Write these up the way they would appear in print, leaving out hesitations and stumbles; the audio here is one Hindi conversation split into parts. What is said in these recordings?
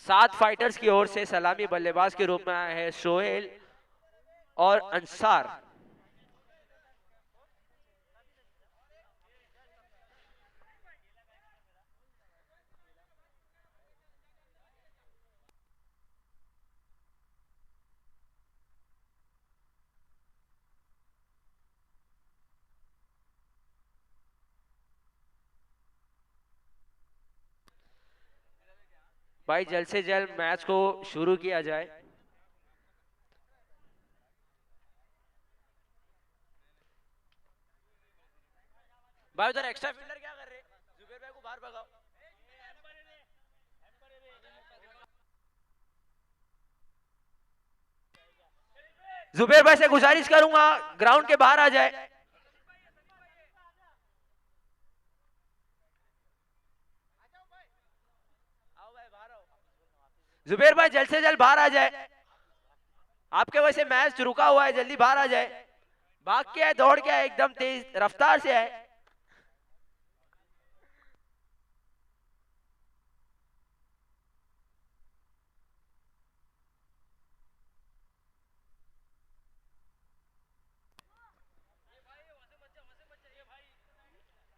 7 फाइटर्स की ओर से सलामी बल्लेबाज के रूप में आए हैं सोहेल और अंसार। भाई जल्द से जल्द मैच को शुरू किया जाए। भाई उधर एक्स्ट्रा फील्डर क्या कर रहे हैं? जुबेर भाई को बाहर भगाओ। जुबेर भाई से गुजारिश करूंगा ग्राउंड के बाहर आ जाए। जुबेर भाई जल्द से जल्द बाहर आ जाए। आपके वजह से मैच रुका हुआ है, जल्दी बाहर आ जाए। भाग के आए, दौड़ के आए, एकदम तेज रफ्तार से आए।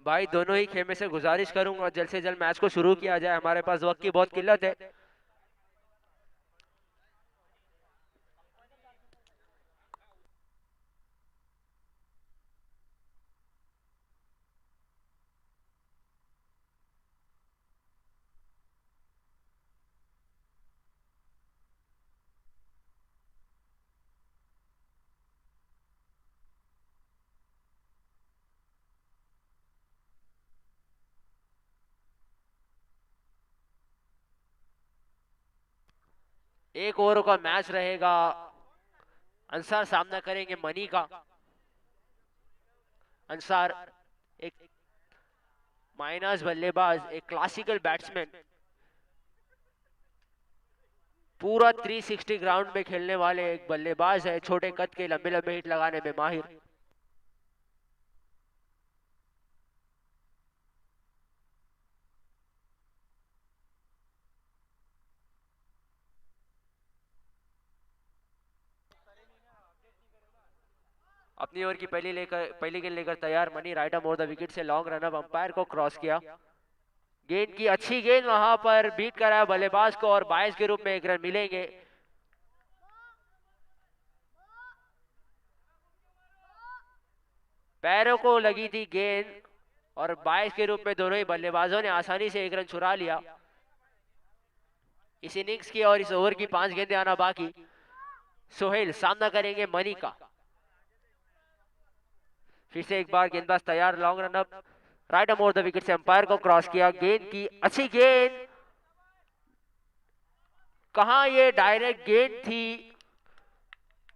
भाई दोनों ही खेमे से गुजारिश करूंगा जल्द से जल्द मैच को शुरू किया जाए, हमारे पास वक्त की बहुत किल्लत है। एक ओवर का मैच रहेगा। अंसार सामना करेंगे मनी का। अंसार एक माइनस बल्लेबाज, एक क्लासिकल बैट्समैन, पूरा 360 ग्राउंड में खेलने वाले एक बल्लेबाज है, छोटे कद के, लंबे लंबे हिट लगाने में माहिर। अपनी ओवर की पहली गेंद लेकर तैयार money, right arm over the wicket से लॉन्ग रन अप, अंपायर को क्रॉस किया। गेंद की अच्छी गेंद वहां पर बीट कराया बल्लेबाज को और 22 के रूप में 1 रन मिलेंगे। पैरों को लगी थी गेंद और 22 के रूप में दोनों ही बल्लेबाजों ने आसानी से 1 रन चुरा लिया। इस इनिंग्स की और इस ओवर की 5 गेंदें आना बाकी। सोहेल सामना करेंगे मनी का। फिर से एक बार गेंदबाज तैयार, long run up, right arm over the wicket से अंपायर को क्रॉस किया। गेंद की अच्छी गेंद, कहां ये डायरेक्ट गेंद थी,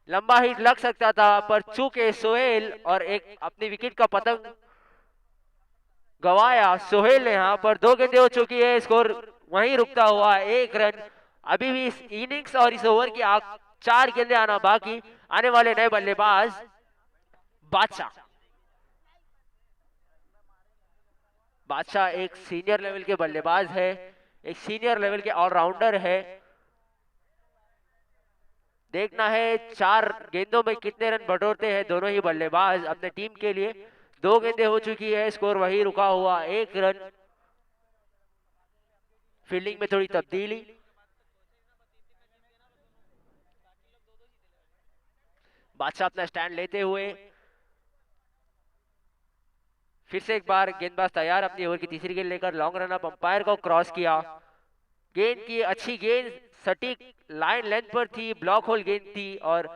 लंबा हिट लग सकता था, पर चूंकि सोहेल और एक अपनी विकेट का पतंग गवाया, सोहेल ने यहां पर 2 गेंदें हो चुकी है, स्कोर वहीं रुकता हुआ 1 रन। अभी भी इस इनिंग्स और इस ओवर की 4 गेंदें आना बाकी। आने वाले नए बल्लेबाज बादशाह। बादशाह एक सीनियर लेवल के बल्लेबाज है, एक सीनियर लेवल के ऑलराउंडर है। देखना है 4 गेंदों में कितने रन बटोरते हैं दोनों ही बल्लेबाज अपने टीम के लिए। 2 गेंदें हो चुकी है, स्कोर वही रुका हुआ 1 रन। फील्डिंग में थोड़ी तब्दीली। बादशाह अपना स्टैंड लेते हुए फिर से एक बार गेंदबाज तैयार, अपनी ओवर की तीसरी गेंद लेकर लॉन्ग रन अप, अंपायर को क्रॉस किया। गेंद की अच्छी गेंद, सटीक लाइन लेंथ पर थी, ब्लॉक होल गेंद थी और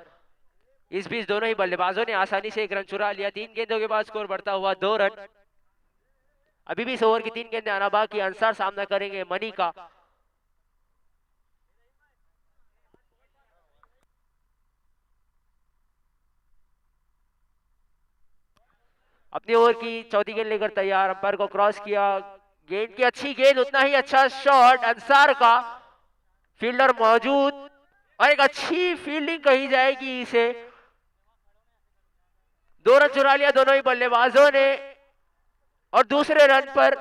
इस बीच दोनों ही बल्लेबाजों ने आसानी से 1 रन चुरा लिया। 3 गेंदों के बाद स्कोर बढ़ता हुआ 2 रन। अभी भी इस ओवर की 3 गेंदें आना बाकी। अंसार सामना करेंगे मनी का। अपनी ओवर की चौथी गेंद लेकर तैयार, अंपायर को क्रॉस किया। गेंद की अच्छी गेंद, उतना ही अच्छा शॉट अंसार का, फील्डर मौजूद और एक अच्छी फील्डिंग कही जाएगी इसे। 2 रन चुरा लिया दोनों ही बल्लेबाजों ने और दूसरे रन पर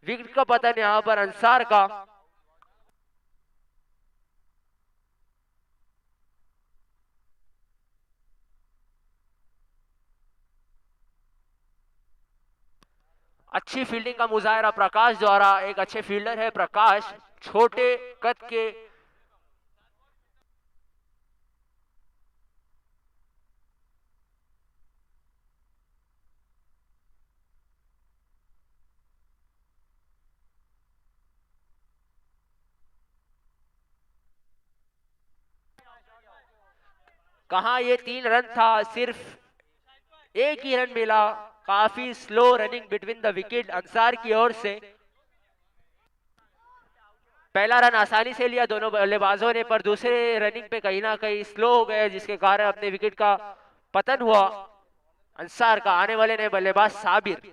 विकेट का पतन यहां पर अंसार का। अच्छी फील्डिंग का मुजाहरा प्रकाश द्वारा। एक अच्छे फील्डर है प्रकाश, छोटे कद के। कहा ये 3 रन था, सिर्फ एक ही रन मिला। काफी slow running between the wicket Ansar की ओर से। पहला रन आसानी से लिया दोनों बल्लेबाजों ने, पर दूसरे रनिंग पे कहीं ना कहीं स्लो हो गए, जिसके कारण अपने विकेट का पतन हुआ अंसार का। आने वाले नए बल्लेबाज साबिर,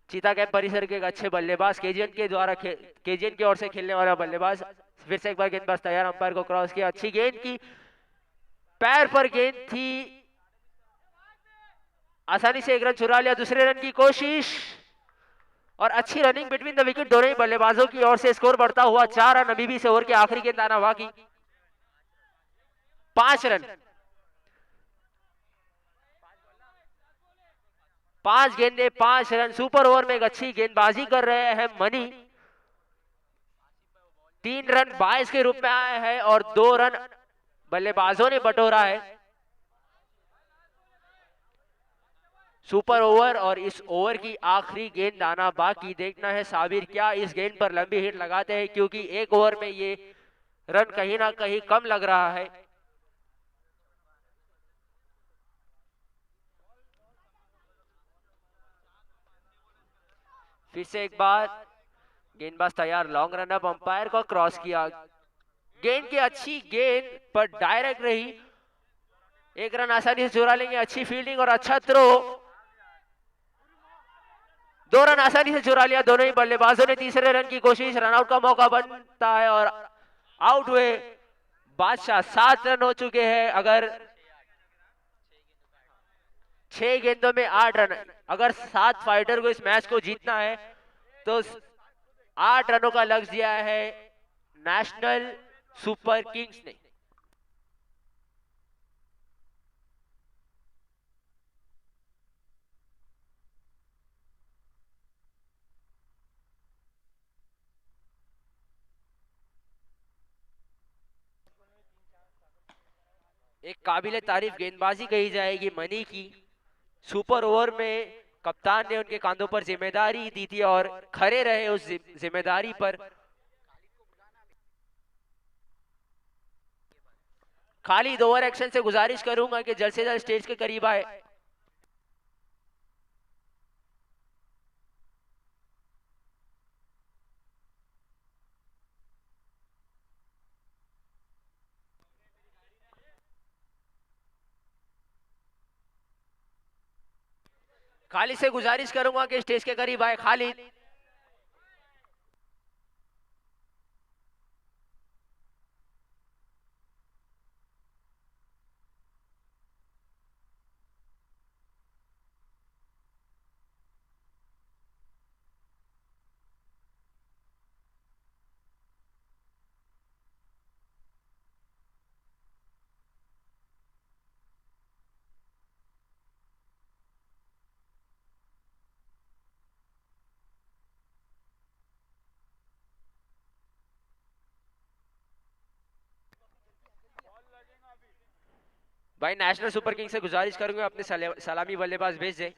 चीता कैंप परिसर के एक अच्छे बल्लेबाज, केजीएन की ओर से खेलने वाला बल्लेबाज। फिर से एक बार गेंदबाज तैयार, अंपायर को क्रॉस किया, अच्छी गेंद की, पैर पर गेंद थी, आसानी से एक रन चुरा लिया। दूसरे रन की कोशिश और अच्छी रनिंग बिटवीन द विकेट दोनों ही बल्लेबाजों की ओर से। स्कोर बढ़ता हुआ 4 रन। अभी भी इस ओवर की आखिरी गेंद आना बाकी। 5 रन, 5 गेंदे 5 रन। सुपर ओवर में एक अच्छी गेंदबाजी कर रहे हैं मनी। 3 रन 22 के रूप में आए हैं और 2 रन बल्लेबाजों ने बटोरा है। सुपर ओवर और इस ओवर की आखिरी गेंद आना बाकी। देखना है साबिर क्या इस गेंद पर लंबी हिट लगाते हैं, क्योंकि एक ओवर में ये रन कहीं ना कहीं कम लग रहा है। फिर से एक बार गेंदबाज तैयार, लॉन्ग रन अप, अंपायर को क्रॉस किया। गेंद की अच्छी गेंद पर डायरेक्ट रही, एक रन आसानी से चुरा लेंगे। अच्छी फील्डिंग और अच्छा थ्रो, 2 रन आसानी से चुरा लिया दोनों ही बल्लेबाजों ने। तीसरे रन की कोशिश, रनआउट का मौका बनता है और आउट हुए बादशाह। 7 रन हो चुके हैं। अगर 6 गेंदों में 8 रन, अगर 7 फाइटर को इस मैच को जीतना है तो 8 रनों का लक्ष्य दिया है नेशनल सुपर किंग्स ने। एक काबिले तारीफ गेंदबाजी कही जाएगी मनी की। सुपर ओवर में कप्तान ने उनके कांधों पर जिम्मेदारी दी थी और खड़े रहे उस जिम्मेदारी पर। खालिद ओवर एक्शन से गुजारिश करूंगा कि जल्द से जल्द स्टेज के करीब आए। खालिद से गुजारिश करूंगा कि स्टेज के करीब आए। खालिद, भाई नेशनल सुपर किंग से गुजारिश करूंगा अपने सलामी बल्लेबाज भेज दे।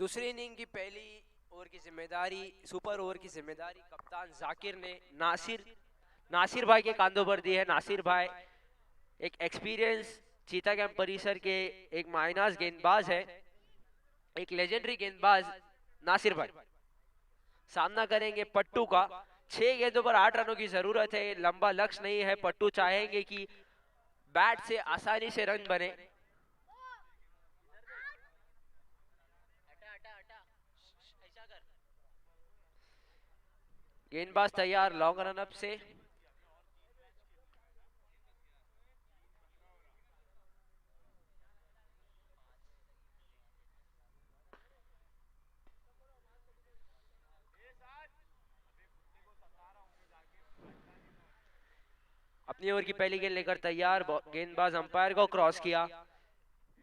दूसरी इनिंग की पहली ओवर की जिम्मेदारी, सुपर ओवर की जिम्मेदारी कप्तान जाकिर ने नासिर भाई के कांधों पर दी है। नासिर भाई एक एक्सपीरियंस चीता कैंप परिसर के एक माइनस गेंदबाज है, एक लेजेंडरी गेंदबाज नासिर भाई सामना करेंगे पट्टू का। 6 गेंदों पर 8 रनों की जरूरत है, लंबा लक्ष्य नहीं है। पट्टू चाहेंगे कि बैट से आसानी से रन बने। गेंदबाज तैयार लॉन्ग रन अप से। अपनी ओवर की पहली गेंद लेकर तैयार, गेंदबाज अंपायर को क्रॉस किया।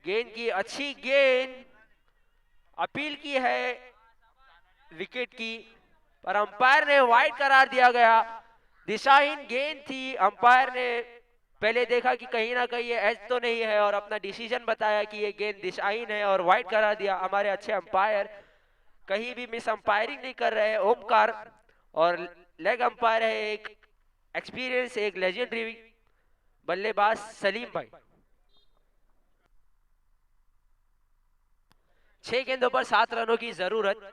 गेंद की अच्छी गेंद, अपील की है विकेट की, पर अंपायर ने वाइड करार दिया गया। दिशाहीन गेंद थी। अंपायर ने पहले देखा कि कहीं ना कहीं ये एज तो नहीं है और अपना डिसीजन बताया कि ये गेंद दिशाहीन है और वाइड करा दिया। हमारे अच्छे अंपायर कहीं भी मिस अंपायरिंग नहीं कर रहे हैं, ओमकार। और लेग अंपायर है एक एक्सपीरियंस, एक लेजेंडरी बल्लेबाज सलीम भाई। 6 गेंदों पर 7 रनों की जरूरत।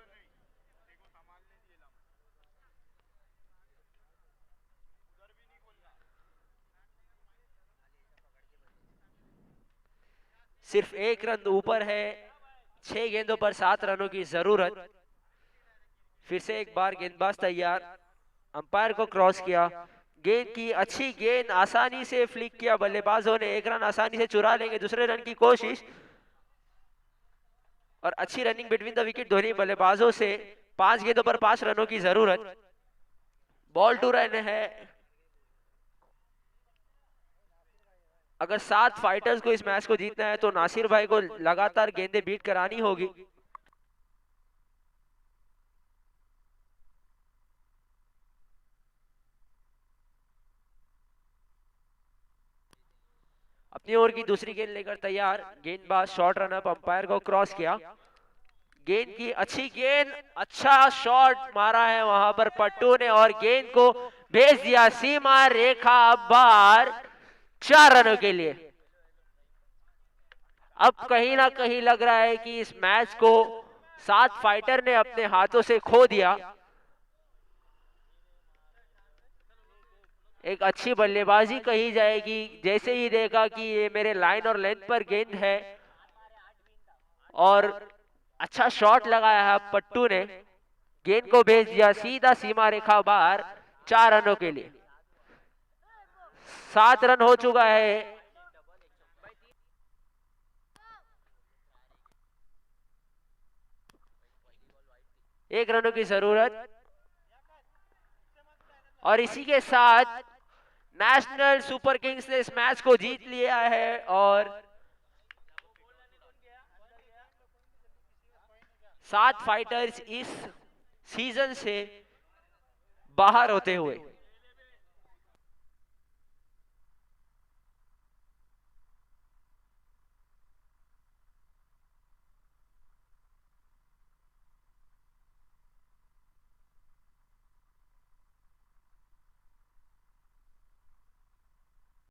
सिर्फ 1 रन ऊपर है। 6 गेंदों पर 7 रनों की जरूरत। फिर से एक बार गेंदबाज तैयार, अंपायर को क्रॉस किया। गेंद की अच्छी गेंद, आसानी से फ्लिक किया बल्लेबाजों ने। 1 रन आसानी से चुरा लेंगे। दूसरे रन की कोशिश और अच्छी रनिंग बिटवीन द विकेट दोनों बल्लेबाजों से। 5 गेंदों पर 5 रनों की जरूरत। बॉल टू रन है। अगर 7 फाइटर्स को इस मैच को जीतना है तो नासिर भाई को लगातार गेंदें बीट करानी होगी। अपनी ओवर की दूसरी गेंद लेकर तैयार, गेंदबाज शॉर्ट रन अप, अंपायर को क्रॉस किया। गेंद की अच्छी गेंद, अच्छा शॉट मारा है वहां पर पट्टू ने और गेंद को भेज दिया सीमा रेखा बाहर 4 रनों के लिए। अब कहीं ना कहीं लग रहा है कि इस मैच को 7 फाइटर ने अपने हाथों से खो दिया। एक अच्छी बल्लेबाजी कही जाएगी। जैसे ही देखा कि ये मेरे लाइन और लेंथ पर गेंद है और अच्छा शॉट लगाया है पट्टू ने, गेंद को भेज दिया सीधा सीमा रेखा बाहर 4 रनों के लिए। 7 रन हो चुका है। एक रनों की जरूरत और इसी के साथ नेशनल सुपर किंग्स ने इस मैच को जीत लिया है और 7 फाइटर्स इस सीजन से बाहर होते हुए